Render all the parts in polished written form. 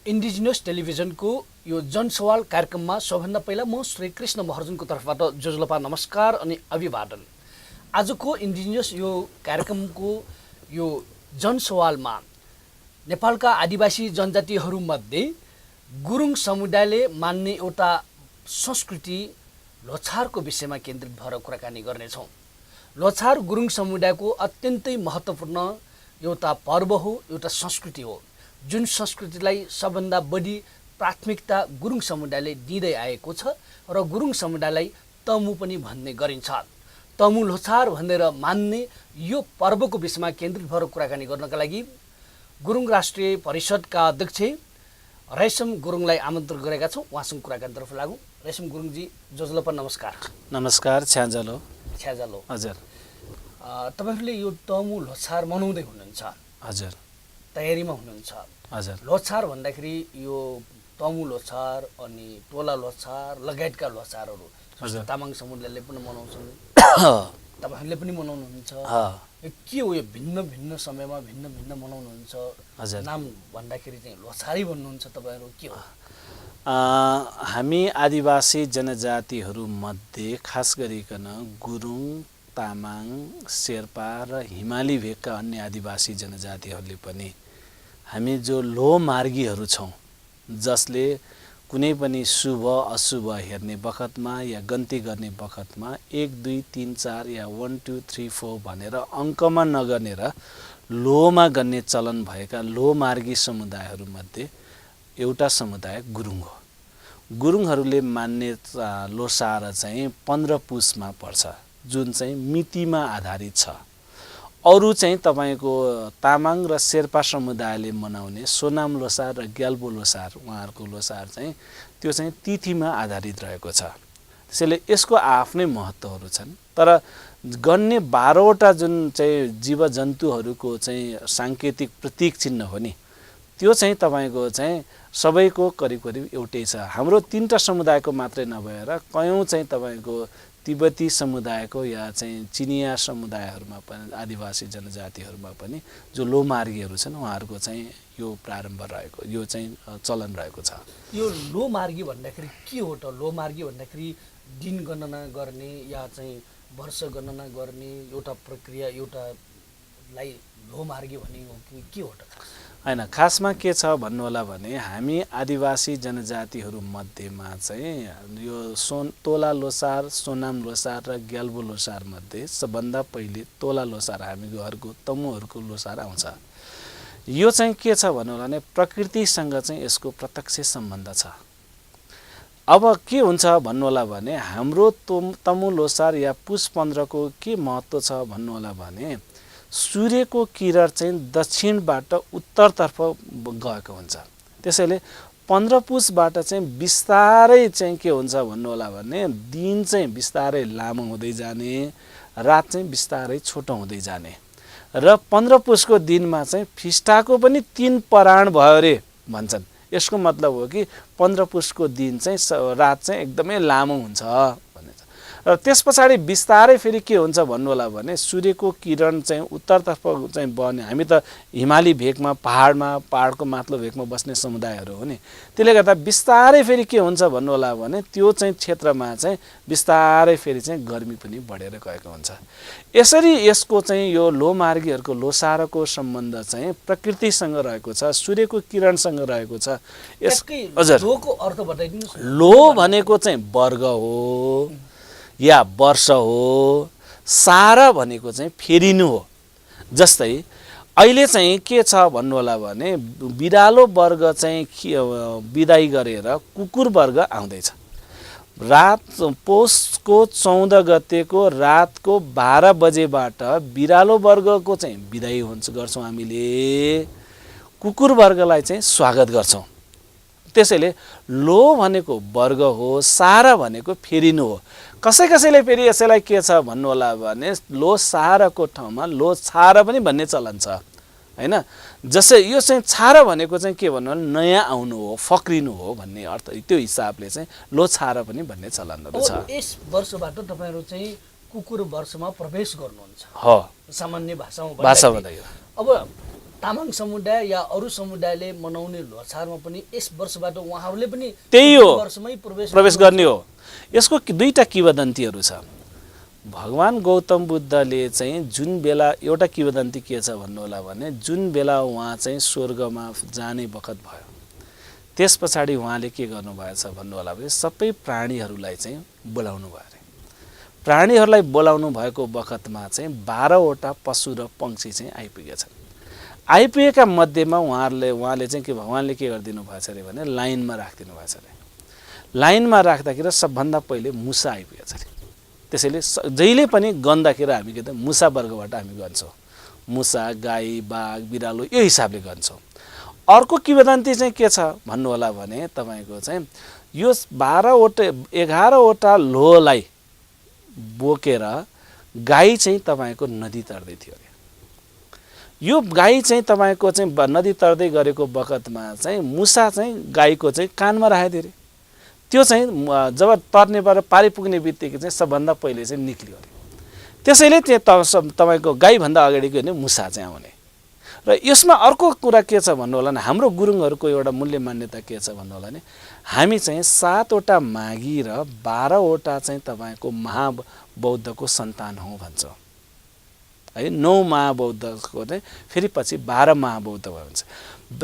Indigenous टेलिभिजनको यो जनसवाल कार्यक्रममा सबभन्दा पहिला म श्री कृष्ण महर्जनको तर्फबाट जोजलोपा नमस्कार अनि अभिवादन। आजको इन्डिजिनियस यो कार्यक्रमको यो जनसवालमा नेपालका आदिवासी जनजातिहरूमध्ये गुरुङ समुदायले मान्ने एउटा संस्कृति लोछारको विषयमा केन्द्रित भएर कुराकानी गर्नेछौँ। लोछार गुरुङ समुदायको अत्यन्तै महत्त्वपूर्ण एउटा पर्व हो, एउटा संस्कृति हो, जुन संस्कृतिलाई सबभन्दा बढी प्राथमिकता गुरुङ समुदायले दिँदै आएको छ र गुरुङ समुदायलाई तमु पनि भन्ने गरिन्छ। तमु लोछार भनेर मान्ने यो पर्वको विषयमा केन्द्रित भएर कुराकानी गर्नका लागि गुरुङ राष्ट्रिय परिषदका अध्यक्ष रेशम गुरुङलाई आमन्त्रण गरेका छौँ। उहाँसँग कुराकानीतर्फ लागौँ। रेशम गुरुङजी जोजलोपा नमस्कार। नमस्कार। छ्याजलो हजुर। तपाईहरूले यो तमु लोछार मनाउँदै हुनुहुन्छ? हजुर। तयारीमा हुनुहुन्छ? हजुर। लोछार भन्दाखेरि यो तमु लोछार अनि टोला लोछार लगायतका लोछारहरू तामाङ समुदायले पनि मनाउँछन्, तपाईँहरूले पनि मनाउनुहुन्छ। के हो यो भिन्न भिन्न समयमा भिन्न भिन्न मनाउनुहुन्छ? नाम भन्दाखेरि चाहिँ लोछारै भन्नुहुन्छ तपाईँहरू, के हो? हामी आदिवासी जनजातिहरूमध्ये खास गरिकन गुरुङ, तामाङ, शेर्पा र हिमाली भेगका अन्य आदिवासी जनजातिहरूले पनि हामी जो लोमार्गीहरू छौँ, जसले कुनै पनि शुभ अशुभ हेर्ने बखतमा या गन्ती गर्ने बखतमा 1 2 3 4 या 1 2 3 4 भनेर अङ्कमा नगर्नेर लोमा गन्ने चलन भएका लोमार्गी समुदायहरूमध्ये एउटा समुदाय गुरुङ हो। गुरुङहरूले मान्ने लोसार चाहिँ 15 पुसमा पर्छ, जुन चाहिँ मितिमा आधारित छ। अरू चाहिँ तपाईँको तामाङ र शेर्पा समुदायले मनाउने सोनाम लोसार र ग्याल्बो लोसार, उहाँहरूको लोसार चाहिँ त्यो चाहिँ तिथिमा आधारित रहेको छ। त्यसैले यसको आफ्नै महत्त्वहरू छन्। तर गन्ने 12वटा जुन चाहिँ जीवजन्तुहरूको चाहिँ साङ्केतिक प्रतीक चिन्ह हो नि, त्यो चाहिँ तपाईँको चाहिँ सबैको करिब करिब एउटै छ। हाम्रो 3टा समुदायको मात्रै नभएर कयौँ चाहिँ तपाईँको तिब्बती समुदायको या चाहिँ चिनिया समुदायहरूमा पनि आदिवासी जनजातिहरूमा पनि जो लोमार्गीहरू छन्, उहाँहरूको चाहिँ यो प्रारम्भ रहेको, यो चाहिँ चलन रहेको छ। यो लोमार्गी भन्दाखेरि के हो त? लोमार्गी भन्दाखेरि दिन गणना गर्ने या चाहिँ वर्ष गणना गर्ने एउटा प्रक्रिया, एउटालाई लोमार्गी भन्ने हो कि के हो त? हैन, खासमा के छ भन्नु होला भने हामी आदिवासी जनजातिहरू मध्येमा चाहिँ यो तोला लोसार, सोनाम लोसार र ग्याल्बो लोसार मध्ये सबभन्दा पहिले तोला लोसार हामीहरूको तमुहरूको लोसार आउँछ। यो चाहिँ के छ भन्नु होला भने प्रकृतिसँग चाहिँ यसको प्रत्यक्ष सम्बन्ध छ। अब के हुन्छ भन्नु होला भने हाम्रो तमु लोसार या पुस 15 को के महत्त्व छ भन्नु होला भने सूर्यको किरण चाहिँ दक्षिणबाट उत्तरतर्फ गएको हुन्छ। त्यसैले 15 पुसबाट चाहिँ बिस्तारै चाहिँ के हुन्छ भन्नु होला भने दिन चाहिँ बिस्तारै लामो हुँदै जाने, रात चाहिँ बिस्तारै छोटो हुँदै जाने र 15 पुसको दिनमा चाहिँ फिस्टाको पनि 3 पराण भयो अरे भन्छन्। यसको मतलब हो कि 15 पुसको दिन चाहिँ रात चाहिँ एकदमै लामो हुन्छ भन्ने छ। र त्यस पछाडि बिस्तारै फेरि के हुन्छ भन्नु होला भने सूर्यको किरण चाहिँ उत्तरतर्फ चाहिँ बढ्ने, हामी त हिमाली भेगमा पहाडको माथिल्लो भेगमा बस्ने समुदायहरू हो नि, त्यसले गर्दा बिस्तारै फेरि के हुन्छ भन्नु होला भने त्यो चाहिँ क्षेत्रमा चाहिँ बिस्तारै फेरि चाहिँ गर्मी पनि बढेर गएको हुन्छ। यसरी यसको चाहिँ यो लोमार्गीहरूको लोसारको सम्बन्ध चाहिँ प्रकृतिसँग रहेको छ, सूर्यको किरणसँग रहेको छ। हजुर, लोको अर्थ बताइदिनुस्। लो भनेको चाहिँ वर्ग हो या वर्ष हो, सारा भनेको चाहिँ फेरिनु हो। जस्तै अहिले चाहिँ के छ भन्नु होला भने बिरालो वर्ग चाहिँ बिदाई गरेर कुकुर वर्ग आउँदैछ। रात पौषको 14 गतेको रातको 12 बजेबाट बिरालो वर्गको चाहिँ बिदाई गर्छौँ हामीले, कुकुर वर्गलाई चाहिँ स्वागत गर्छौँ। त्यसैले लो भनेको वर्ग हो, सारा भनेको फेरिनु हो। कसैले फेरि यसैलाई के छ भन्नु होला भने लो साराको ठाउँमा लो छारा पनि भन्ने चलन छ, हैन? जसै यो चाहिँ छारा भनेको चाहिँ के भन्नु भने नयाँ आउनु हो, फक्रिनु हो भन्ने अर्थ, त्यो हिसाबले चाहिँ लो छारा पनि भन्ने चलनहरू छ। यस वर्षबाट तपाईहरु चाहिँ कुकुर वर्षमा प्रवेश गर्नुहुन्छ। हो, सामान्य भाषामा भन्दा। अब तामाङ समुदाय या अरू समुदायले मनाउने ल्होसारमा पनि यस वर्षबाट उहाँहरूले पनि त्यही हो, वर्षमै प्रवेश गर्ने हो। यसको दुईटा किंवदन्तीहरू छ। भगवान गौतम बुद्धले चाहिँ जुन बेला एउटा किंवदन्ती के छ भन्नु होला भने जुन बेला उहाँ चाहिँ स्वर्गमा जाने बखत भयो त्यस पछाडि उहाँले के गर्नुभएछ भन्नु होला भने सबै प्राणीहरूलाई चाहिँ बोलाउनु भयो अरे। प्राणीहरूलाई बोलाउनु भएको बखतमा चाहिँ 12वटा पशु र पक्षी चाहिँ आइपुगेछन्। आइपुगेका मध्येमा उहाँले चाहिँ के भगवानले के गरिदिनु भएछ अरे भने लाइनमा राखिदिनु भएछ अरे। लाइनमा राख्दाखेरि सबभन्दा पहिले मुसा आइपुगेछ अरे। त्यसैले जहिले पनि गन्दाखेरि हामी के त मुसा वर्गबाट हामी गन्छौँ। मुसा, गाई, बाघ, बिरालो यो हिसाबले गन्छौँ। अर्को किंवदन्ती चाहिँ के छ भन्नु होला भने तपाईँको चाहिँ यो 11वटा लोहलाई बोकेर गाई चाहिँ तपाईँको नदी तर्दै थियो अरे। यो गाई चाहिँ तपाईँको चाहिँ नदी तर्दै गरेको बखतमा चाहिँ मुसा चाहिँ गाईको चाहिँ कानमा राखेको थियो अरे। त्यो चाहिँ जब तर्नेबाट पारी पुग्ने बित्तिकै चाहिँ सबभन्दा पहिले चाहिँ निक्लियो अरे। त्यसैले त्यो तपाईँको गाईभन्दा अगाडि के भने मुसा चाहिँ आउने। र यसमा अर्को कुरा के छ भन्नु होला भने हाम्रो गुरुङहरूको एउटा मूल्य मान्यता के छ भन्नु होला भने हामी चाहिँ 7वटा माघी र 12वटा चाहिँ तपाईँको महाबौद्धको सन्तान हौँ भन्छौँ है। 9 महाबौद्धको चाहिँ फेरि पछि 12 महाबौद्ध भन्छ।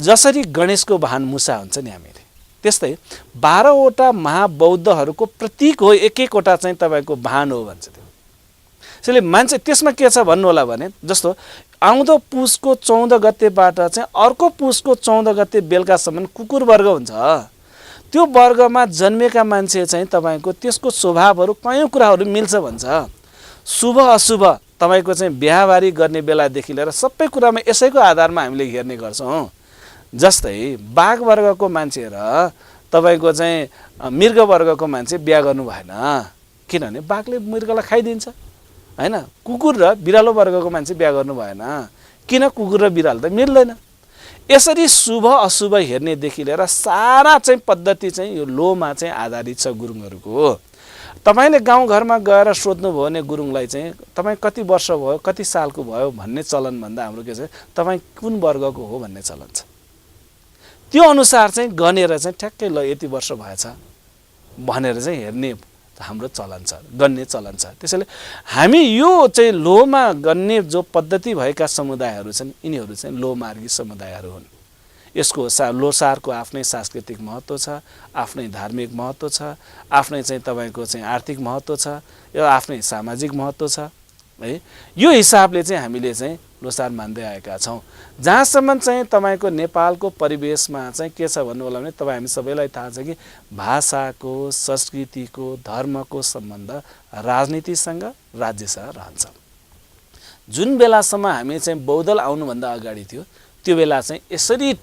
जसरी गणेशको वाहन मुसा हुन्छ नि हामीले त्यस्तै 12वटा महाबौद्धहरूको प्रतीक हो एक-एकवटा चाहिँ तपाईँको वाहन हो भन्छ त्यो। त्यसैले मान्छे त्यसमा के छ भन्नु होला भने जस्तो आउँदो पुसको 14 गतेबाट चाहिँ अर्को पुसको 14 गते बेलुकासम्म कुकुर वर्ग हुन्छ। त्यो वर्गमा जन्मेका मान्छे चाहिँ तपाईँको त्यसको स्वभावहरू कयौँ कुराहरू मिल्छ भन्छ। शुभ अशुभ तपाईँको चाहिँ बिहाबारी गर्ने बेलादेखि लिएर सबै कुरामा यसैको आधारमा हामीले हेर्ने गर्छौँ। जस्तै बाघ वर्गको मान्छे र तपाईँको चाहिँ मृग वर्गको मान्छे बिहा गर्नु भएन किनभने बाघले मृगलाई खाइदिन्छ हैन। कुकुर र बिरालो वर्गको मान्छे बिहा गर्नु भएन किन कुकुर र बिरालो त मिल्दैन। यसरी शुभ अशुभ हेर्नेदेखि लिएर सारा चाहिँ पद्धति चाहिँ यो लोमा चाहिँ आधारित छ गुरुङहरूको। तपाईँले गाउँघरमा गएर सोध्नुभयो भने गुरुङलाई चाहिँ तपाईँ कति वर्ष भयो कति सालको भयो भन्ने चलनभन्दा हाम्रो के छ तपाईँ कुन वर्गको हो भन्ने चलन छ। त्यो अनुसार चाहिँ गनेर चाहिँ ठ्याक्कै ल यति वर्ष भएछ भनेर चाहिँ हेर्ने हाम्रो चलन छ, गन्ने चलन छ। त्यसैले हामी यो चाहिँ लोमा गन्ने जो पद्धति भएका समुदायहरू छन् यिनीहरू चाहिँ लोमार्गी समुदायहरू हुन्। यसको लोसारको आफ्नै सांस्कृतिक महत्त्व छ, आफ्नै धार्मिक महत्त्व छ, आफ्नै चाहिँ तपाईँको चाहिँ आर्थिक महत्त्व छ, यो आफ्नै सामाजिक महत्त्व छ है। यो हिसाबले चाहिँ हामीले चाहिँ लोसार मान्दै आएका छौँ। जहाँसम्म चाहिँ तपाईँको नेपालको परिवेशमा चाहिँ के छ भन्नु होला भने तपाईँ हामी सबैलाई थाहा छ कि भाषाको, संस्कृतिको, धर्मको सम्बन्ध राजनीतिसँग राज्यसँग रहन्छ। जुन बेलासम्म हामी चाहिँ बौद्धल आउनुभन्दा अगाडि थियो त्यो बेला चाहिँ यसरी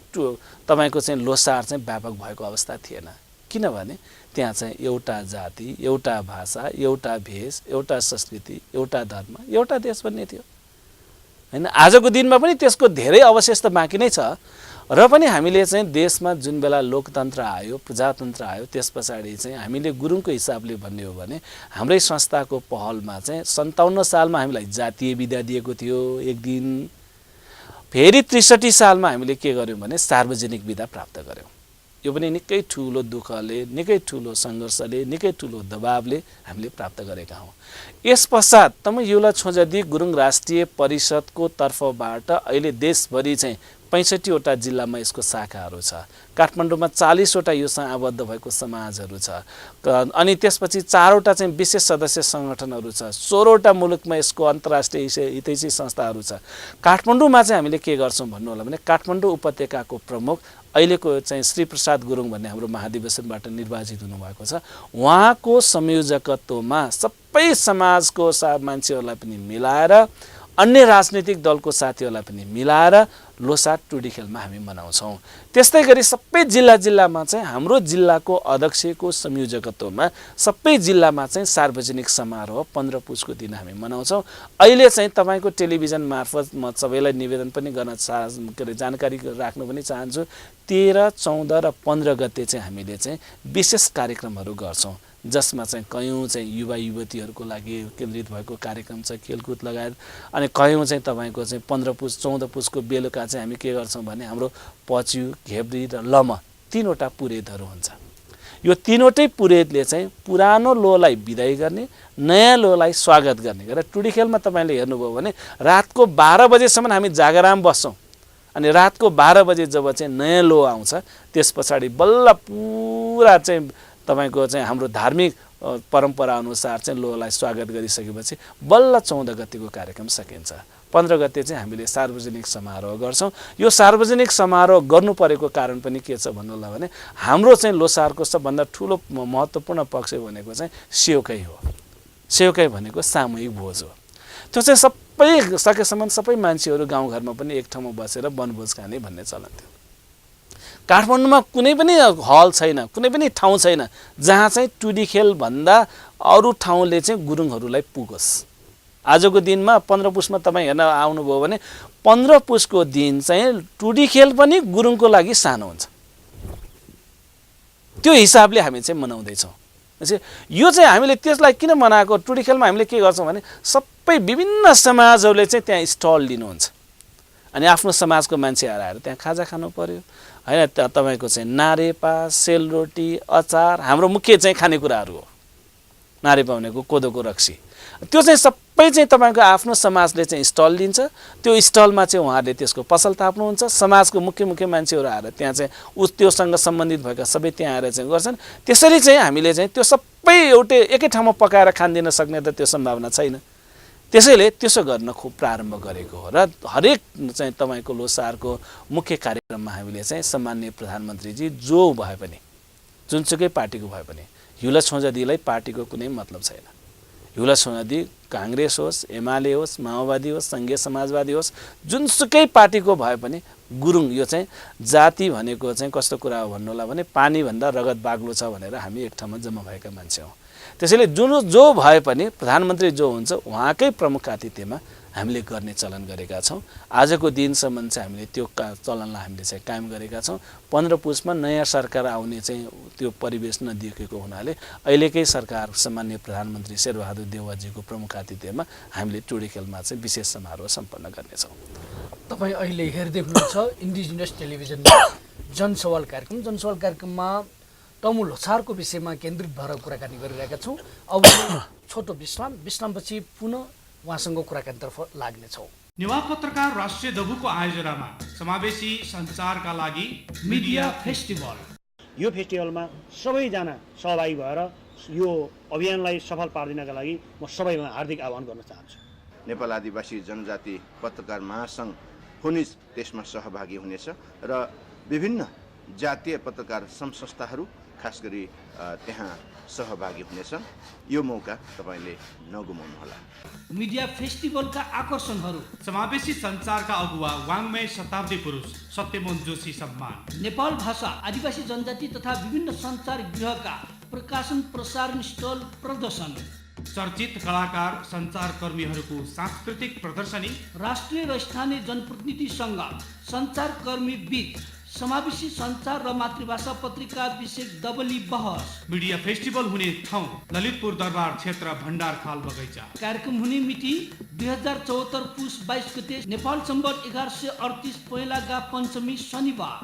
तपाईँको चाहिँ लोसार चाहिँ व्यापक भएको अवस्था थिएन। किनभने त्यहाँ चाहिँ एउटा जाति, एउटा भाषा, एउटा भेष, एउटा संस्कृति, एउटा धर्म, एउटा देश भन्ने थियो हैन। आजको दिनमा पनि त्यसको धेरै अवशेष त बाँकी नै छ। र पनि हामीले चाहिँ देशमा जुन बेला लोकतन्त्र आयो, प्रजातन्त्र आयो त्यस पछाडि चाहिँ हामीले गुरुङको हिसाबले भन्ने हो भने हाम्रै संस्थाको पहलमा चाहिँ 57 सालमा हामीलाई जातीय विधा दिएको थियो एक दिन। फेरि 63 सालमा हामीले के गर्यौँ भने सार्वजनिक विधा प्राप्त गर्यौँ। यो पनि निकै ठुलो दुःखले, निकै ठुलो सङ्घर्षले, निकै ठुलो दबावले हामीले प्राप्त गरेका हौँ। यस पश्चात तमयुला छोजदी गुरुङ राष्ट्रिय परिषदको तर्फबाट अहिले देशभरि चाहिँ 65वटा जिल्लामा यसको शाखाहरू छ। काठमाडौँमा 40वटा योसँग आबद्ध भएको समाजहरू छ। अनि त्यसपछि 4वटा चाहिँ विशेष सदस्य सङ्गठनहरू छ। 16वटा मुलुकमा यसको अन्तर्राष्ट्रिय हितैषी संस्थाहरू छ। काठमाडौँमा चाहिँ हामीले के गर्छौँ भन्नु होला भने काठमाडौँ उपत्यकाको प्रमुख अहिलेको चाहिँ श्री प्रसाद गुरुङ भन्ने हाम्रो महाधिवेशनबाट निर्वाचित हुनुभएको छ। उहाँको संयोजकत्वमा सबै समाजको मान्छेहरूलाई पनि मिलाएर अन्य राजनीतिक दलको साथीहरूलाई पनि मिलाएर लोसार टुडी खेलमा हामी मनाउँछौँ। त्यस्तै गरी सबै जिल्लामा चाहिँ हाम्रो जिल्लाको अध्यक्षको संयोजकत्वमा सबै जिल्लामा चाहिँ सार्वजनिक समारोह 15 पुसको दिन हामी मनाउँछौँ। अहिले चाहिँ तपाईँको टेलिभिजन मार्फत म सबैलाई निवेदन पनि गर्न जानकारी राख्न पनि चाहन्छु। 13, 14 र 15 गते चाहिँ हामीले चाहिँ विशेष कार्यक्रमहरू गर्छौँ जसमा चाहिँ कयौँ चाहिँ युवा युवतीहरूको लागि केन्द्रित भएको कार्यक्रम छ, खेलकुद लगायत। अनि कयौँ चाहिँ तपाईँको चाहिँ 15 पुस 14 पुसको बेलुका चाहिँ हामी के गर्छौँ भने हाम्रो पच्यु, घेब्री र लम 3वटा पुरोहितहरू हुन्छ। यो 3वटै पुरोहितले चाहिँ पुरानो लोलाई बिदाई गर्ने, नयाँ लोलाई स्वागत गर्ने गरेर टुडी खेलमा तपाईँले हेर्नुभयो भने रातको 12 बजेसम्म हामी जागराम बस्छौँ अनि रातको 12 बजे जब चाहिँ नयाँ लो आउँछ त्यस पछाडि बल्ल पुरा चाहिँ तपाईँको चाहिँ हाम्रो धार्मिक परम्परा अनुसार चाहिँ लोलाई स्वागत गरिसकेपछि बल्ल 14 गतेको कार्यक्रम सकिन्छ। 15 गते चाहिँ हामीले सार्वजनिक समारोह गर्छौँ। यो सार्वजनिक समारोह गर्नु परेको कारण पनि के छ भन्नुलाई भने हाम्रो चाहिँ लोसारको सबभन्दा ठुलो महत्त्वपूर्ण पक्ष भनेको चाहिँ सेवकै हो। सेवकै भनेको सामूहिक भोज हो। त्यो चाहिँ सबै सकेसम्म सबै मान्छेहरू गाउँघरमा पनि एक ठाउँमा बसेर वनभोज खाने भन्ने चलन थियो। काठमाडौँमा कुनै पनि हल छैन, कुनै पनि ठाउँ छैन जहाँ चाहिँ टुडी खेल भन्दा अरू ठाउँले चाहिँ गुरुङहरूलाई पुगोस्। आजको दिनमा 15 पुसमा तपाईँ हेर्न आउनुभयो भने 15 पुसको दिन चाहिँ टुडी खेल पनि गुरुङको लागि सानो हुन्छ। त्यो हिसाबले हामी चाहिँ मनाउँदैछौँ। यो चाहिँ हामीले त्यसलाई किन मनाएको, टुडी खेलमा हामीले के गर्छौँ भने सबै विभिन्न समाजहरूले चाहिँ त्यहाँ स्टल लिनुहुन्छ अनि आफ्नो समाजको मान्छेहरू आएर त्यहाँ खाजा खानु पर्यो हैन। तपाईँको चाहिँ नारेपा, सेलरोटी, अचार हाम्रो मुख्य चाहिँ खानेकुराहरू हो। नारेपा भनेको कोदोको रक्सी, त्यो चाहिँ सबै चाहिँ तपाईँको आफ्नो समाजले चाहिँ स्टल लिन्छ। त्यो स्टलमा चाहिँ उहाँहरूले त्यसको पसल थाप्नुहुन्छ। समाजको मुख्य मान्छेहरू आएर त्यहाँ चाहिँ त्योसँग सम्बन्धित भएका सबै त्यहाँ आएर चाहिँ गर्छन्। त्यसरी चाहिँ हामीले चाहिँ त्यो सबै एकै ठाउँमा पकाएर खानदिन सक्ने त त्यो सम्भावना छैन। त्यसैले त्यसो गर्न खुब प्रारम्भ गरेको हो र हरेक चाहिँ तपाईँको लोसारको मुख्य कार्यक्रममा हामीले चाहिँ सम्माननीय प्रधानमन्त्रीजी जो भए पनि, जुनसुकै पार्टीको भए पनि, हिउला छोन्जादीलाई पार्टीको कुनै मतलब छैन। हिउला छोन्जादी काङ्ग्रेस होस्, एमाले होस्, माओवादी होस्, सङ्घीय समाजवादी होस्, जुनसुकै पार्टीको भए पनि गुरुङ यो चाहिँ जाति भनेको चाहिँ कस्तो कुरा हो भन्नुलाई भने पानीभन्दा रगत बाग्लो छ भनेर हामी एक ठाउँमा जम्मा भएका मान्छे हौँ। त्यसैले जो भए पनि प्रधानमन्त्री जो हुन्छ उहाँकै प्रमुख आतिथ्यमा हामीले गर्ने चलन गरेका छौँ। आजको दिनसम्म चाहिँ हामीले त्यो चलनलाई हामीले चाहिँ कायम गरेका छौँ। 15 पुसमा नयाँ सरकार आउने चाहिँ त्यो परिवेश नदेखिएको हुनाले अहिलेकै सरकार सम्माननीय प्रधानमन्त्री शेरबहादुर देउवाजीको प्रमुख आतिथ्यमा हामीले टुडी खेलमा चाहिँ विशेष समारोह सम्पन्न गर्नेछौँ। तपाईँ अहिले हेर्दै हुनुहुन्छ इन्डिजिनियस टेलिभिजनमा जनसवाल कार्यक्रम। जनसवाल कार्यक्रममा तमु लोछारको विषयमा केन्द्रित भएर कुराकानी गरिरहेका छौँ। अब छोटो विश्रामपछि पुनः उहाँसँग कुराकानीतर्फ लाग्नेछौँ। नेवा पत्रकार राष्ट्रिय दबुको आयोजनामा समावेशी सञ्चारका लागि मिडिया फेस्टिभल। यो फेस्टिभलमा सबैजना सहभागी भएर यो अभियानलाई सफल पार्दिनका लागि म सबैमा हार्दिक आह्वान गर्न चाहन्छु। नेपाल आदिवासी जनजाति पत्रकार महासङ्घ फुनिस त्यसमा सहभागी हुनेछ र विभिन्न जातीय पत्रकार संस्थाहरू खास गरी त्यहाँ सहभागी हुनेछन्। यो मौका तपाईँले नगुमाउनुहोला। मिडिया फेस्टिभलका आकर्षणहरू: समावेशी सञ्चारका अगुवा वाङ्मय शताब्दी पुरुष सत्यमोहन जोशी सम्मान, नेपाल भाषा आदिवासी जनजाति तथा विभिन्न सञ्चार गृहका प्रकाशन प्रसारण स्टल प्रदर्शन, चर्चित कलाकार सञ्चारकर्मीहरूको सांस्कृतिक प्रदर्शनी, राष्ट्रिय र स्थानीय जनप्रतिनिधिसँग सञ्चारकर्मी बीच समावेशी सञ्चार र मातृभाषा पत्रिका विषय डबली बहस। मिडिया फेस्टिभल हुने ठाउँ ललितपुर दरबार क्षेत्र भण्डारखाल बगैँचा। कार्यक्रम हुने मिति 2074 पुस 22 गते नेपाल सम्वत 1138 पहिलागा पञ्चमी शनिबार।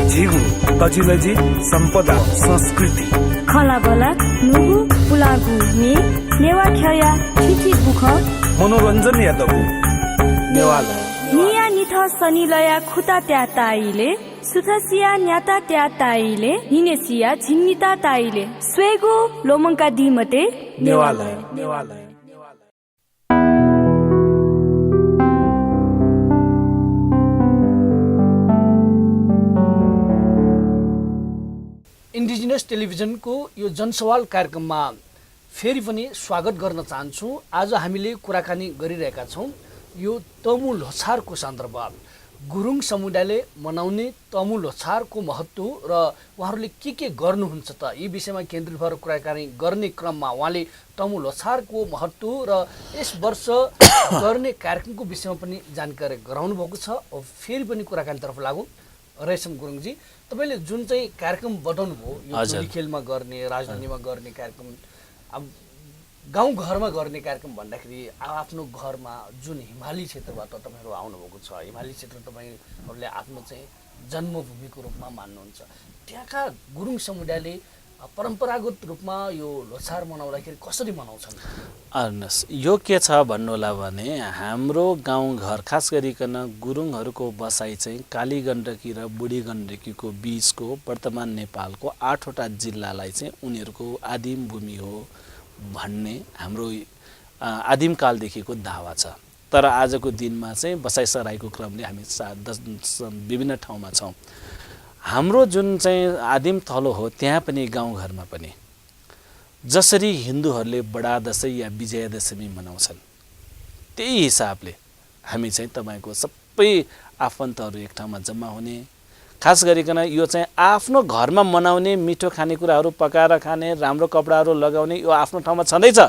झिगु कजिलजी सम्पदा संस्कृति खलाबला नुगु पुलागु ने नेवा ख्या छिछि बुख मनोरञ्जन यादवु नेवाला निया निथ सनिलया खुता त्या ताइले सुथसिया न्याता त्या ताइले हिनेसिया झिन्निता ताइले स्वेगु लोमंका दिमते नेवाला इन्डिजिनियस टेलिभिजनको यो जनसवाल कार्यक्रममा फेरि पनि स्वागत गर्न चाहन्छु। आज हामीले कुराकानी गरिरहेका छौँ यो तमु लोछारको सन्दर्भ, गुरुङ समुदायले मनाउने तमु लोछारको महत्त्व र उहाँहरूले के गर्नुहुन्छ त यी विषयमा केन्द्रित भएर कुराकानी गर्ने क्रममा उहाँले तमु लोछारको महत्त्व र यस वर्ष गर्ने कार्यक्रमको विषयमा पनि जानकारी गराउनु भएको छ। अब फेरि पनि कुराकानीतर्फ लागौँ। रेशम गुरुङजी, तपाईँले जुन चाहिँ कार्यक्रम बताउनु भयो यो हजुर। टोली खेलमा गर्ने, राजधानीमा गर्ने कार्यक्रम, अब गाउँघरमा गर्ने कार्यक्रम भन्दाखेरि आफ्नो घरमा जुन हिमाली क्षेत्रबाट तपाईँहरू आउनुभएको छ, हिमाली क्षेत्र तपाईँहरूले आफ्नो चाहिँ जन्मभूमिको रूपमा मान्नुहुन्छ, त्यहाँका गुरुङ समुदायले परम्परागत रूपमा यो लोसार मनाउँदाखेरि कसरी मनाउँछन्? हेर्नुहोस्, यो के छ भन्नु होला भने हाम्रो गाउँघर खास गरिकन गुरुङहरूको बसाइ चाहिँ कालीगण्डकी र बुढी गण्डकीको बिचको वर्तमान नेपालको 8वटा जिल्लालाई चाहिँ उनीहरूको आदिम भूमि हो भन्ने हाम्रो आदिमकालदेखिको दावा छ। तर आजको दिनमा चाहिँ बसाइसराईको क्रमले हामी विभिन्न ठाउँमा छौँ। हाम्रो जुन चाहिँ आदिम थलो हो त्यहाँ पनि गाउँघरमा पनि जसरी हिन्दूहरूले बडा दशैँ या विजयादशमी मनाउँछन् त्यही हिसाबले हामी चाहिँ तपाईँको सबै आफन्तहरू एक ठाउँमा जम्मा हुने, खास गरिकन यो चाहिँ आफ्नो घरमा मनाउने, मिठो खानेकुराहरू पकाएर खाने, राम्रो कपडाहरू लगाउने यो आफ्नो ठाउँमा छँदैछ।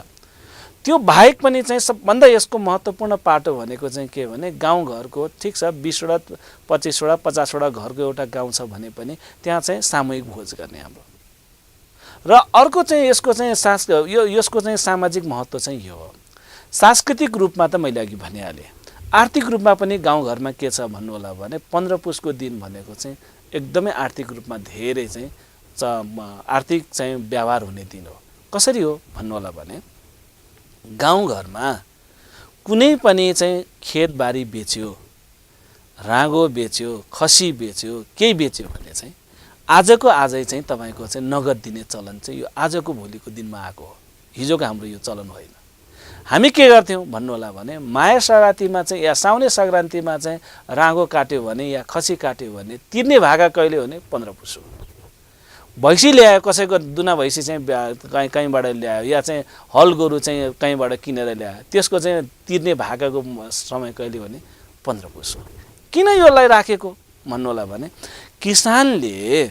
त्यो बाहेक पनि चाहिँ सबभन्दा यसको महत्त्वपूर्ण पाटो भनेको चाहिँ के भने गाउँघरको ठिक छ 20वटा 25वटा 50वटा घरको एउटा गाउँ छ भने पनि त्यहाँ चाहिँ सामूहिक भोज गर्ने हाम्रो। र अर्को चाहिँ यसको चाहिँ यसको चाहिँ सामाजिक महत्त्व चाहिँ यो हो। सांस्कृतिक रूपमा त मैले अघि भनिहालेँ, आर्थिक रूपमा पनि गाउँघरमा के छ भन्नु होला भने 15 पुसको दिन भनेको चाहिँ एकदमै आर्थिक रूपमा धेरै चाहिँ आर्थिक चाहिँ व्यवहार हुने दिन हो। कसरी हो भन्नु होला भने गाउँघरमा कुनै पनि चाहिँ खेतबारी बेच्यो, राँगो बेच्यो, खसी बेच्यो, केही बेच्यो भने चाहिँ आजको आजै चाहिँ तपाईँको चाहिँ नगद दिने चलन चाहिँ यो आजको भोलिको दिनमा आएको हो, हिजोको हाम्रो यो चलन होइन। हामी के गर्थ्यौँ भन्नु होला भने माया सङ्क्रान्तिमा चाहिँ या साउने सङ्क्रान्तिमा चाहिँ राँगो काट्यो भने या खसी काट्यो भने तिर्ने भागा कहिले हो भने 15 पुस हो। भैँसी ल्यायो, कसैको दुना भैँसी चाहिँ कहीँबाट ल्यायो या चाहिँ हल गोरु चाहिँ कहीँबाट किनेर ल्यायो, त्यसको चाहिँ तिर्ने भागाको समय कहिले हो भने 15 पुस हो। किन यसलाई राखेको भन्नु होला भने किसानले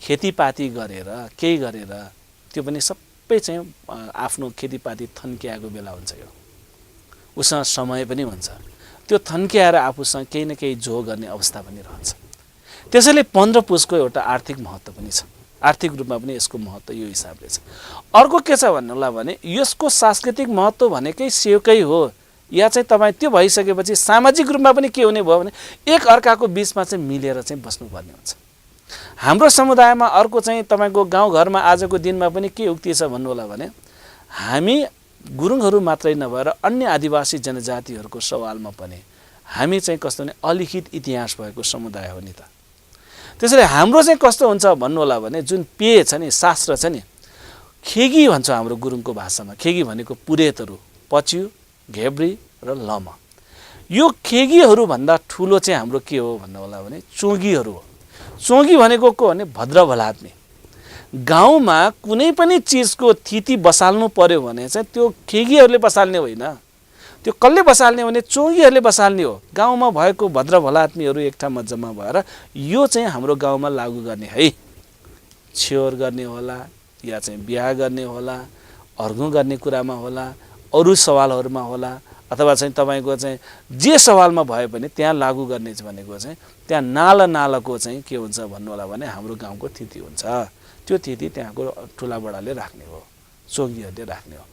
खेतीपाती गरेर केही गरेर त्यो पनि सबै चाहिँ आफ्नो खेतीपाती थन्क्याएको बेला हुन्छ। यो उसँग समय पनि हुन्छ, त्यो थन्क्याएर आफूसँग केही न केही जो गर्ने अवस्था पनि रहन्छ। त्यसैले 15 पुसको एउटा आर्थिक महत्त्व पनि छ, आर्थिक रूपमा पनि यसको महत्त्व यो हिसाबले छ। अर्को के छ भन्नु होला भने यसको सांस्कृतिक महत्त्व भनेकै सेवकै हो या चाहिँ तपाईँ त्यो भइसकेपछि सामाजिक रूपमा पनि के हुने भयो भने एक अर्काको बिचमा चाहिँ मिलेर चाहिँ बस्नुपर्ने हुन्छ। हाम्रो समुदायमा अर्को चाहिँ तपाईँको गाउँघरमा आजको दिनमा पनि के उक्ति छ भन्नु होला भने हामी गुरुङहरू मात्रै नभएर अन्य आदिवासी जनजातिहरूको सवालमा पनि हामी चाहिँ कस्तो भने अलिखित इतिहास भएको समुदाय हो नि त। त्यसैले हाम्रो चाहिँ कस्तो हुन्छ भन्नु होला भने जुन पेय छ नि, शास्त्र छ नि, खेगी भन्छ हाम्रो गुरुङको भाषामा। खेगी भनेको पुरेतहरू, पच्यु, घेब्री र लम। यो खेगीहरू भन्दा ठुलो चाहिँ हाम्रो के हो भन्नु होला भने चोगीहरू हो। चोगी भनेको को भने भद्र भलात्मी। गाउँमा कुनै पनि चिजको थिति बसाल्नु पर्यो भने चाहिँ त्यो खेगीहरूले बसाल्ने होइन, त्यो कसले बसाल्ने भने चोगीहरूले बसाल्ने हो। गाउँमा भएको भद्र भलात्मीहरू एक ठाउँमा जम्मा भएर यो चाहिँ हाम्रो गाउँमा लागू गर्ने है, छ्योर गर्ने होला या चाहिँ बिहा गर्ने होला, अर्घौँ गर्ने कुरामा होला, अरू सवालहरूमा होला, अथवा चाहिँ तपाईँको चाहिँ जे सवालमा भए पनि त्यहाँ लागू गर्ने भनेको चाहिँ त्यहाँ नालाको चाहिँ के हुन्छ भन्नु होला भने हाम्रो गाउँको तिथि हुन्छ। त्यो तिथि त्यहाँको ठुला बडाले राख्ने हो, चोगीहरूले राख्ने हो।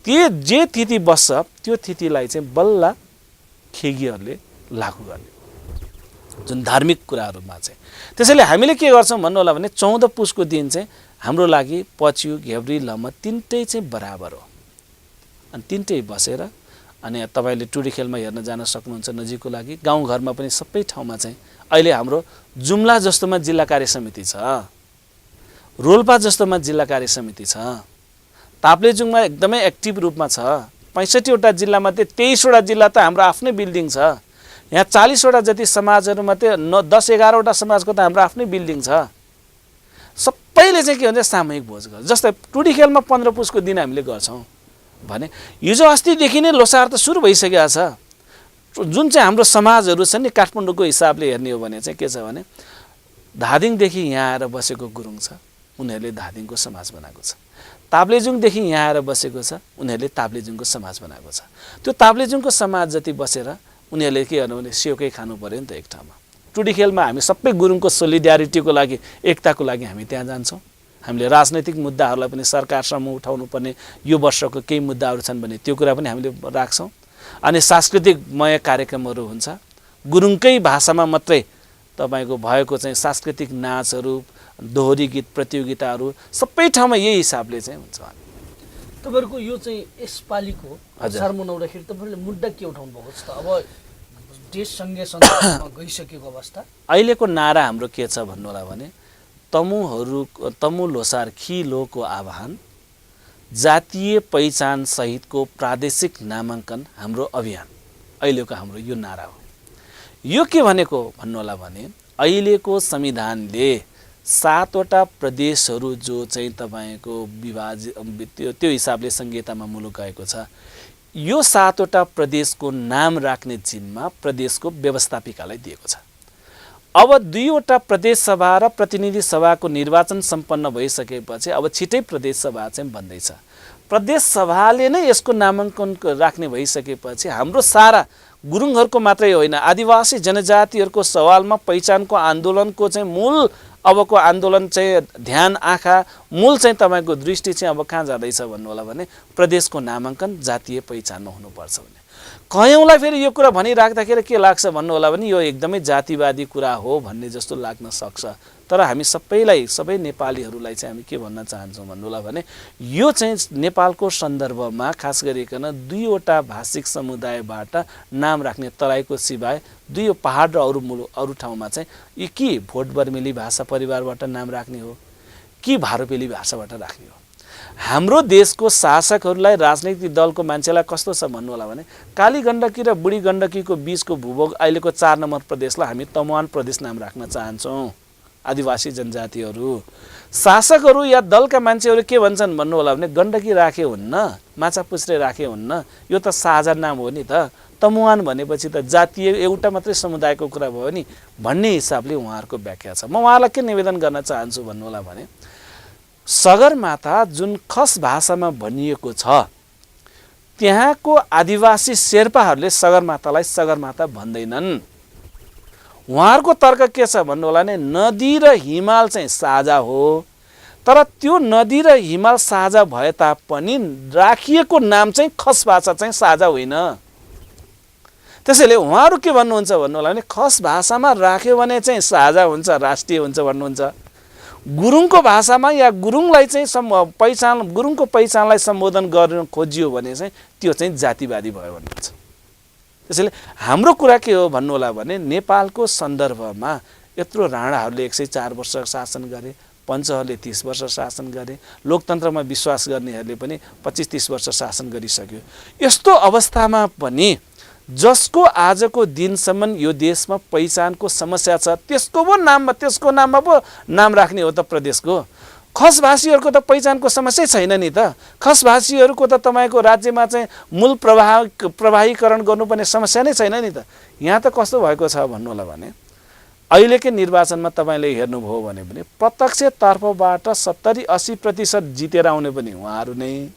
त्यो जे तिथि बस्छ त्यो तिथिलाई चाहिँ बल्ल खेगीहरूले लागू गर्ने जुन धार्मिक कुराहरूमा चाहिँ। त्यसैले हामीले के गर्छौँ भन्नु होला भने 14 पुसको दिन चाहिँ हाम्रो लागि पच्यु, घेब्री, लम तिनटै चाहिँ बराबर हो। अनि तिनटै बसेर अनि तपाईँले टुडी खेलमा हेर्न जान सक्नुहुन्छ नजिकको लागि। गाउँघरमा पनि सबै ठाउँमा चाहिँ अहिले हाम्रो जुम्ला जस्तोमा जिल्ला कार्य समिति छ, रोल्पा जस्तोमा जिल्ला कार्य समिति छ, ताप्लेजुङमा एकदमै एक्टिभ रूपमा छ। 65वटा जिल्लामध्ये 23वटा जिल्ला त हाम्रो आफ्नै बिल्डिङ छ। यहाँ 40वटा जति समाजहरूमध्ये 10-11वटा समाजको त हाम्रो आफ्नै बिल्डिङ छ। सबैले चाहिँ के भन्छ सामूहिक भोज गर्छ। जस्तै टुडी खेलमा 15 पुसको दिन हामीले गर्छौँ भने हिजो अस्तिदेखि नै लोसार त सुरु भइसकेको छ। जुन चाहिँ हाम्रो समाजहरू छन् नि काठमाडौँको हिसाबले हेर्ने हो भने चाहिँ के छ भने धादिङदेखि यहाँ आएर बसेको गुरुङ छ, उनीहरूले धादिङको समाज बनाएको छ। ताप्लेजुङदेखि यहाँ आएर बसेको छ, उनीहरूले ताप्लेजुङको समाज बनाएको छ। त्यो ताप्लेजुङको समाज जति बसेर उनीहरूले के गर्नु भने सेउकै खानु पर्यो नि त एक ठाउँमा। टुडिखेलमा हामी सबै गुरुङको सोलिड्यारिटीको लागि एकताको लागि हामी त्यहाँ जान्छौँ। हामीले राजनैतिक मुद्दाहरूलाई पनि सरकारसम्म उठाउनु पर्ने यो वर्षको केही मुद्दाहरू छन् भने त्यो कुरा पनि हामीले राख्छौँ। अनि सांस्कृतिकमय कार्यक्रमहरू हुन्छ, गुरुङकै भाषामा मात्रै तपाईँको भएको चाहिँ सांस्कृतिक नाचहरू, दोहोरी गीत प्रतियोगिताहरू सबै ठाउँमा यही हिसाबले चाहिँ हुन्छ। तपाईँहरूको यो चाहिँ यसपालिको असार मनाउँदाखेरि तपाईँहरूले मुद्दा के उठाउनु भएको छ त? अब देश सङ्घीय संस्थामा गइसकेको अवस्था अहिलेको नारा हाम्रो के छ भन्नु होला भने तमु लोसार खिलोको आह्वान, जातीय पहिचान सहितको प्रादेशिक नामाङ्कन हाम्रो अभियान अहिलेको हाम्रो यो नारा हो। यो के भनेको भन्नु होला भने अहिलेको संविधानले 7वटा प्रदेशहरू जो चाहिँ तपाईँको विभाजित त्यो हिसाबले संहितामा मुलुक गएको छ, यो 7वटा प्रदेशको नाम राख्ने जिम्मा प्रदेशको व्यवस्थापिकालाई दिएको छ। अब 2वटा प्रदेश सभा र प्रतिनिधि सभाको निर्वाचन सम्पन्न भइसकेपछि अब छिटै प्रदेश सभा चाहिँ बन्दैछ। प्रदेश सभाले नै यसको नामाङ्कन राख्ने भइसकेपछि हाम्रो सारा गुरुङहरूको मात्रै होइन, आदिवासी जनजातिहरूको सवालमा पहिचानको आन्दोलनको चाहिँ मूल अबको आन्दोलन चाहिँ ध्यान आँखा मूल चाहिँ तपाईँको दृष्टि चाहिँ अब कहाँ जाँदैछ भन्नु होला भने प्रदेशको नामाङ्कन जातीय पहिचानमा हुनुपर्छ भने कयौँलाई फेरि यो कुरा भनिराख्दाखेरि के लाग्छ भन्नु होला भने यो एकदमै जातिवादी कुरा हो भन्ने जस्तो लाग्न सक्छ। तर हामी सबैलाई, सबै नेपालीहरूलाई चाहिँ हामी के भन्न चाहन्छौँ भन्नु होला भने यो चाहिँ नेपालको सन्दर्भमा खास गरिकन 2वटा भाषिक समुदायबाट नाम राख्ने तराईको सिवाय 2 पहाड र अरू ठाउँमा चाहिँ यी कि भोट बर्मेली भाषा परिवारबाट नाम राख्ने हो कि भारोपेली भाषाबाट राख्ने हो। हाम्रो देशको शासकहरूलाई, राजनैतिक दलको मान्छेलाई कस्तो छ भन्नु होला भने काली गण्डकी र बुढी गण्डकीको बीचको भूभाग अहिलेको 4 नम्बर प्रदेशलाई हामी तमुवान प्रदेश नाम राख्न चाहन्छौँ। आदिवासी जनजातिहरू शासकहरू या दलका मान्छेहरू के भन्छन् भन्नु होला भने गण्डकी राखे हुन्न, माछापुच्छ्रे राखे हुन्न, यो त साझा नाम हो नि त, तमुवान भनेपछि त जातीय एउटा मात्रै समुदायको कुरा भयो नि भन्ने हिसाबले उहाँहरूको व्याख्या छ। म उहाँलाई के निवेदन गर्न चाहन्छु भन्नु होला भने सगरमाथा जुन खस भाषामा भनिएको छ त्यहाँको आदिवासी शेर्पाहरूले सगरमाथालाई सगरमाथा भन्दैनन्। उहाँहरूको तर्क के छ भन्नु होला भने नदी र हिमाल चाहिँ साझा हो, तर त्यो नदी र हिमाल साझा भए तापनि राखिएको नाम चाहिँ खस भाषा चाहिँ साझा होइन। त्यसैले उहाँहरू के भन्नुहुन्छ भन्नु होला भने खस भाषामा राख्यो भने चाहिँ साझा हुन्छ, राष्ट्रिय हुन्छ भन्नुहुन्छ। गुरुङको भाषामा या गुरुङलाई चाहिँ गुरुङको पहिचानलाई सम्बोधन गर्न खोजियो भने चाहिँ त्यो चाहिँ जातिवादी भयो भन्नुहुन्छ। त्यसैले हाम्रो कुरा के हो भन्नु होला भने नेपालको सन्दर्भमा यत्रो राणाहरूले 104 वर्ष शासन गरे, पञ्चहरूले 30 वर्ष शासन गरे, लोकतन्त्रमा विश्वास गर्नेहरूले पनि 25-30 वर्ष शासन गरिसक्यो। यस्तो अवस्थामा पनि जसको आजको दिनसम्म यो देशमा पहिचानको समस्या छ त्यसको नाममा पो नाम राख्ने हो त प्रदेशको। खसभाषीहरूको त पहिचानको समस्या छैन नि त। खसभाषीहरूको त तपाईँको राज्यमा चाहिँ मूल प्रवाहीकरण गर्नुपर्ने समस्या नै छैन नि त। यहाँ त कस्तो भएको छ भन्नु होला भने अहिलेकै निर्वाचनमा तपाईँले हेर्नुभयो भने पनि प्रत्यक्ष तर्फबाट 70-80% जितेर आउने पनि उहाँहरू नै।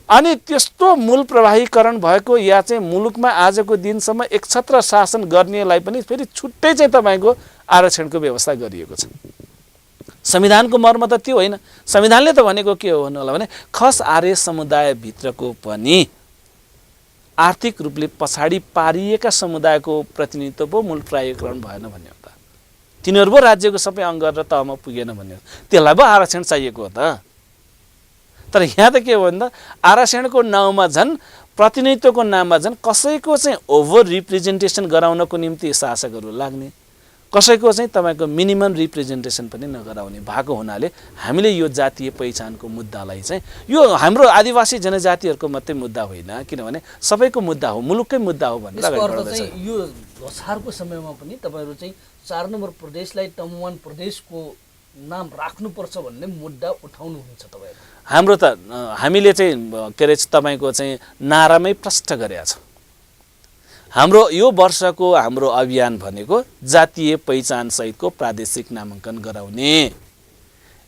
अनि त्यस्तो मूल प्रवाहीकरण भएको या चाहिँ मुलुकमा आजको दिनसम्म एकछत्र शासन गर्नेलाई पनि फेरि छुट्टै चाहिँ तपाईँको आरक्षणको व्यवस्था गरिएको छ। संविधानको मर्म त त्यो होइन। संविधानले त भनेको के हो भन्नु होला भने खस आर्य समुदायभित्रको पनि आर्थिक रूपले पछाडि पारिएका समुदायको प्रतिनिधित्व पो मूल प्रवाहीकरण भएन भन्ने हो त। तिनीहरू पो राज्यको सबै अङ्ग र तहमा पुगेन भन्ने हो, त्यसलाई पो आरक्षण चाहिएको हो त। तर यहाँ त के हो भन्दा आरक्षणको नाउँमा झन् प्रतिनिधित्वको नाममा झन् कसैको चाहिँ ओभर रिप्रेजेन्टेसन गराउनको निम्ति शासकहरू लाग्ने, कसैको चाहिँ तपाईँको मिनिमम रिप्रेजेन्टेसन पनि नगराउने भएको हुनाले हामीले यो जातीय पहिचानको मुद्दालाई चाहिँ यो हाम्रो आदिवासी जनजातिहरूको मात्रै मुद्दा होइन, किनभने सबैको मुद्दा हो, मुलुककै मुद्दा हो भनेर अगाडि बढ्दैछ। यो ल्होसारको समयमा पनि तपाईँहरू चाहिँ 4 नम्बर प्रदेशलाई तमुवान प्रदेशको नाम राख्नुपर्छ भन्ने मुद्दा उठाउनुहुन्छ तपाईँहरू। हाम्रो त हामीले चाहिँ के अरे तपाईँको चाहिँ नारामै प्रष्ट गरेका छौँ। हाम्रो यो वर्षको हाम्रो अभियान भनेको जातीय पहिचान सहितको प्रादेशिक नामाङ्कन गराउने।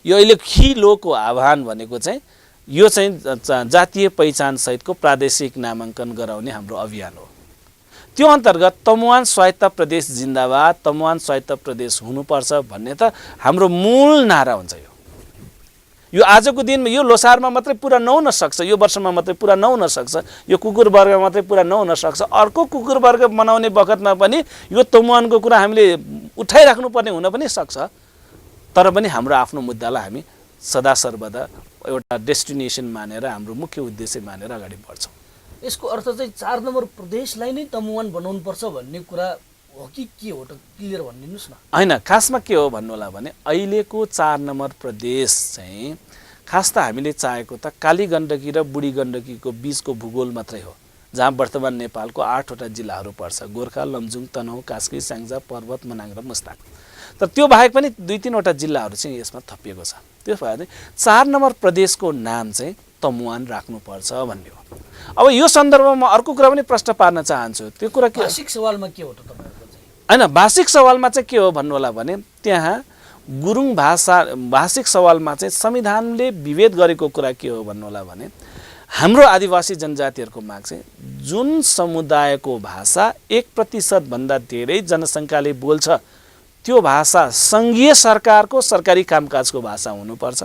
यो अहिले खिलोको आह्वान भनेको चाहिँ यो चाहिँ जातीय पहिचान सहितको प्रादेशिक नामाङ्कन गराउने हाम्रो अभियान हो। त्यो अन्तर्गत तमुवान स्वायत्त प्रदेश जिन्दाबाद, तमुवान स्वायत्त प्रदेश हुनुपर्छ भन्ने त हाम्रो मूल नारा हुन्छ। यो आजको दिनमा यो लोसारमा मात्रै पुरा नहुन सक्छ, यो वर्षमा मात्रै पुरा नहुन सक्छ, यो कुकुर वर्गमा मात्रै पुरा नहुन सक्छ। अर्को कुकुर वर्ग मनाउने बखतमा पनि यो तमुवानको कुरा हामीले उठाइराख्नुपर्ने हुन पनि सक्छ। तर पनि हाम्रो आफ्नो मुद्दालाई हामी सदा सर्वदा एउटा डेस्टिनेसन मानेर, हाम्रो मुख्य उद्देश्य मानेर अगाडि बढ्छौँ। यसको अर्थ चाहिँ 4 नम्बर प्रदेशलाई नै तमुवान बनाउनुपर्छ भन्ने कुरा हो कि के हो त, क्लियर भनिदिनुहोस् न। होइन, खासमा के हो भन्नु होला भने अहिलेको 4 नम्बर प्रदेश चाहिँ खास त हामीले चाहेको त काली गण्डकी र बुढी गण्डकीको बीचको भूगोल मात्रै हो, जहाँ वर्तमान नेपालको 8वटा जिल्लाहरू पर्छ, गोर्खा, लमजुङ, तनहुँ, कास्की, स्याङ्जा, पर्वत, मनाङ र मुस्ताङ। तर त्यो बाहेक पनि 2-3वटा जिल्लाहरू चाहिँ यसमा थपिएको छ। त्यो भएर 4 नम्बर प्रदेशको नाम चाहिँ तमुवान राख्नुपर्छ भन्ने हो। अब यो सन्दर्भमा अर्को कुरा पनि प्रश्न पार्न चाहन्छु। त्यो कुरा के भाषिक सवालमा के हो त तपाईँहरूको चाहिँ? होइन, भाषिक सवालमा चाहिँ के हो भन्नु होला भने त्यहाँ गुरुङ भाषिक सवालमा चाहिँ संविधानले विभेद गरेको कुरा के हो भन्नु होला भने हाम्रो आदिवासी जनजातिहरूको माग चाहिँ जुन समुदायको भाषा 1% भन्दा धेरै जनसङ्ख्याले बोल्छ त्यो भाषा सङ्घीय सरकारको सरकारी कामकाजको भाषा हुनुपर्छ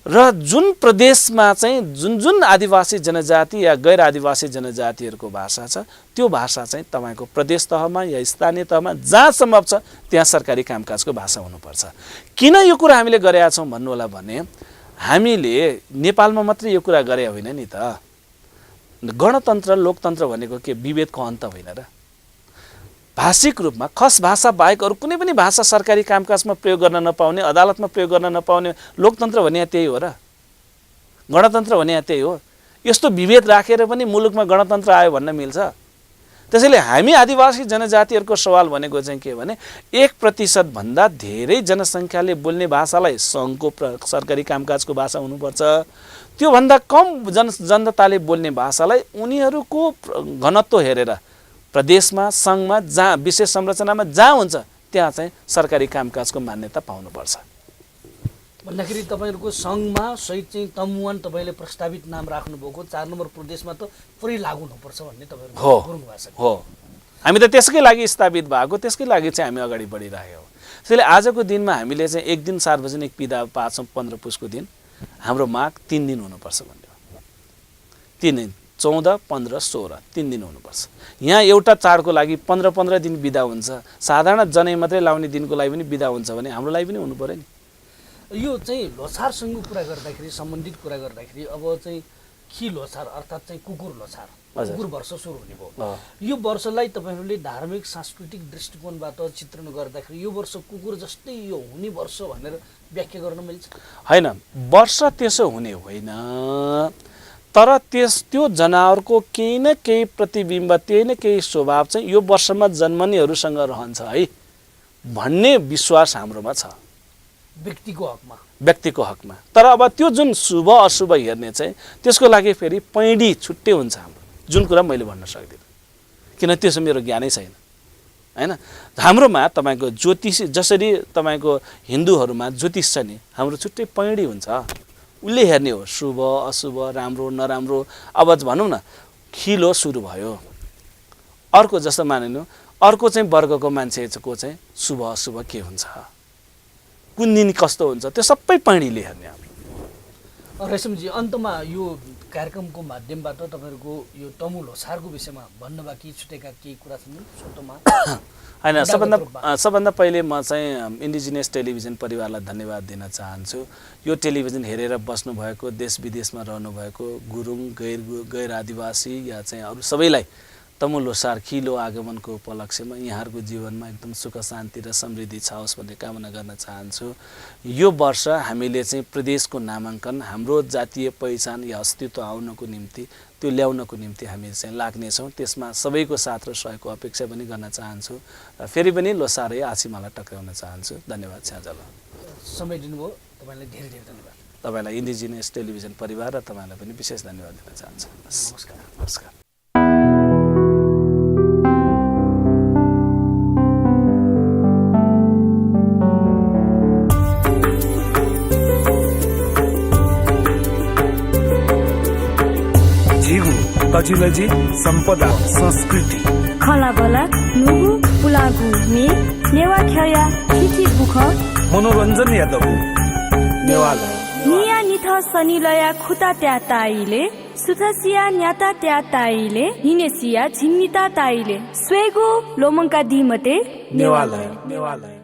र जुन प्रदेशमा चाहिँ जुन आदिवासी जनजाति या गैर आदिवासी जनजातिहरूको भाषा छ त्यो भाषा चाहिँ तपाईँको प्रदेश तहमा या स्थानीय तहमा जहाँ सम्भव छ त्यहाँ सरकारी कामकाजको भाषा हुनुपर्छ। किन यो कुरा हामीले गरेका छौँ भन्नु होला भने हामीले नेपालमा मात्रै यो कुरा गरे होइन नि त। गणतन्त्र लोकतन्त्र भनेको के विभेदको अन्त होइन र। भाषिक रूपमा खस भाषा बाहेक अरू कुनै पनि भाषा सरकारी कामकाजमा प्रयोग गर्न नपाउने, अदालतमा प्रयोग गर्न नपाउने लोकतन्त्र भने त्यही हो र, गणतन्त्र भने त्यही हो। यस्तो विभेद राखेर पनि मुलुकमा गणतन्त्र आयो भन्न मिल्छ? त्यसैले हामी आदिवासी जनजातिहरूको सवाल भनेको चाहिँ के भने 1% भन्दा धेरै जनसङ्ख्याले बोल्ने भाषालाई सङ्घको सरकारी कामकाजको भाषा हुनुपर्छ। त्योभन्दा कम जनताले बोल्ने भाषालाई उनीहरूको घनत्व हेरेर प्रदेशमा सङ्घमा जहाँ विशेष संरचनामा जहाँ हुन्छ त्यहाँ चाहिँ सरकारी कामकाजको मान्यता पाउनुपर्छ। भन्दाखेरि तपाईँहरूको सङ्घमा सहित चाहिँ तमुवान तपाईँले प्रस्तावित नाम राख्नुभएको 4 नम्बर प्रदेशमा त पुरै लागू हुनुपर्छ भन्ने तपाईँहरूको गुरुङ भाषा हो। हामी त त्यसकै लागि स्थापित भएको, त्यसकै लागि चाहिँ हामी अगाडि बढिरहेको हो। त्यसैले आजको दिनमा हामीले चाहिँ एक दिन सार्वजनिक बिदा पाछौँ 15 पुसको दिन, हाम्रो माग 3 दिन हुनुपर्छ भन्ने हो। 3 दिन 14, 15, 16 3 दिन हुनुपर्छ। यहाँ एउटा चाडको लागि 15 दिन बिदा हुन्छ, साधारण जनै मात्रै लाउने दिनको लागि पनि बिदा हुन्छ भने हाम्रो लागि पनि हुनु पर्यो नि। यो चाहिँ लोछारसँग कुरा गर्दाखेरि, सम्बन्धित कुरा गर्दाखेरि अब चाहिँ खी लोछार अर्थात् चाहिँ कुकुर लोछार, कुकुर वर्ष सुरु हुने भयो। यो वर्षलाई तपाईँहरूले धार्मिक सांस्कृतिक दृष्टिकोणबाट चित्रण गर्दाखेरि यो वर्ष कुकुर जस्तै यो हुने वर्ष भनेर व्याख्या गर्न मिल्छ? होइन, वर्ष त्यसो हुने होइन, तर त्यो जनावरको केही न केही प्रतिबिम्ब, केही न केही स्वभाव चाहिँ यो वर्षमा जन्मनेहरूसँग रहन्छ है भन्ने विश्वास हाम्रोमा छ व्यक्तिको हकमा। तर अब त्यो जुन शुभ अशुभ हेर्ने चाहिँ त्यसको लागि फेरि पैँडी छुट्टै हुन्छ हाम्रो, जुन कुरा मैले भन्न सक्दिनँ किन त्यसो मेरो ज्ञानै छैन हैन। हाम्रोमा तपाईँको ज्योतिष जसरी तपाईँको हिन्दूहरूमा ज्योतिष छ नि, हाम्रो छुट्टै पैँडी हुन्छ, उसले हेर्ने हो शुभ अशुभ राम्रो नराम्रो। अब भनौँ न खिलो सुरु भयो, अर्को जस्तो मानिनु अर्को चाहिँ वर्गको मान्छेको चाहिँ शुभ अशुभ के हुन्छ, कुन दिन कस्तो हुन्छ, त्यो सबै पैँडीले हेर्ने। रेशमजी, अन्तमा यो कार्यक्रमको माध्यमबाट तपाईँहरूको यो तमु लोछारको विषयमा भन्न बाँकी छुटेका केही कुरा छन् छोटोमा? होइन, सबभन्दा पहिले म चाहिँ इन्डिजिनियस टेलिभिजन परिवारलाई धन्यवाद दिन चाहन्छु। यो टेलिभिजन हेरेर बस्नुभएको, देश विदेशमा रहनुभएको गुरुङ गैर आदिवासी या चाहिँ अरू सबैलाई तमु लोसार खिलो आगमनको उपलक्ष्यमा यहाँहरूको जीवनमा एकदम सुख शान्ति र समृद्धि छाओस् भन्ने कामना गर्न चाहन्छु। यो वर्ष हामीले चाहिँ प्रदेशको नामाङ्कन, हाम्रो जातीय पहिचान या अस्तित्व आउनको निम्ति, त्यो ल्याउनको निम्ति हामी चाहिँ लाग्नेछौँ। त्यसमा सबैको साथ र सहयोगको अपेक्षा पनि गर्न चाहन्छु र फेरि पनि लोसारै आशीमालाई टक्राउन चाहन्छु। धन्यवाद स्याजल, समय दिनुभयो, तपाईँलाई धेरै धेरै धन्यवाद। तपाईँलाई इन्डिजिनियस टेलिभिजन परिवार र तपाईँलाई पनि विशेष धन्यवाद दिन चाहन्छु। नमस्कार। नमस्कार। झिगु तजिलजी सम्पदा संस्कृति खला बला नुगु पुलागु मे नेवा ख्या चिठी बुख मनोरञ्जन यादव नेवालय निया निथ सनिलया खुता त्या ताइले सुथसिया न्याता त्या ताइले हिनेसिया झिन्निता ताइले स्वेगो लोमङ्का दिमते नेवालय